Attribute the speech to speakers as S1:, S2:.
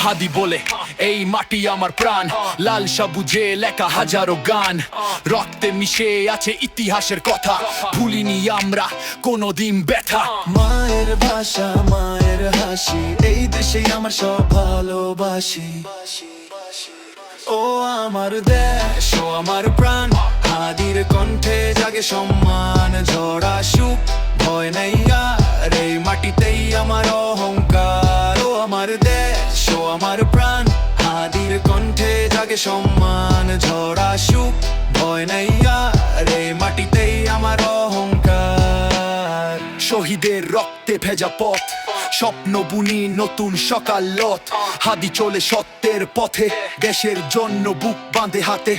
S1: হাদি বলে এই মাটি আমার প্রাণ, লাল সবুজে লেখা হাজারো গান, রক্তে মিশে আছে ইতিহাসের কথা, ভুলিনি আমরা কোনোদিন ব্যথা।
S2: মায়ের ভাষা, মায়ের হাসি, এই দেশে আমার সব ভালোবাসি। ও আমার দেশ, ও আমার প্রাণ, হাদির কণ্ঠে জাগে সম্মান, ঝড় আসুক ভয় নেই আর, এই মাটিতেই আমার অহংকার। ও আমার দেশ, ও আমার প্রাণ, হাদির কণ্ঠে জাগে সম্মান, ঝড় আসুক ভয় নেই আর, এই মাটিতেই আমার অহংকার।
S1: শহীদের রক্তে ভেজা পথ, স্বপ্ন বুনি নতুন সকাল লত, হাদি চলে সত্যের পথে, দেশের জন্য বুক বাঁধে হাতে।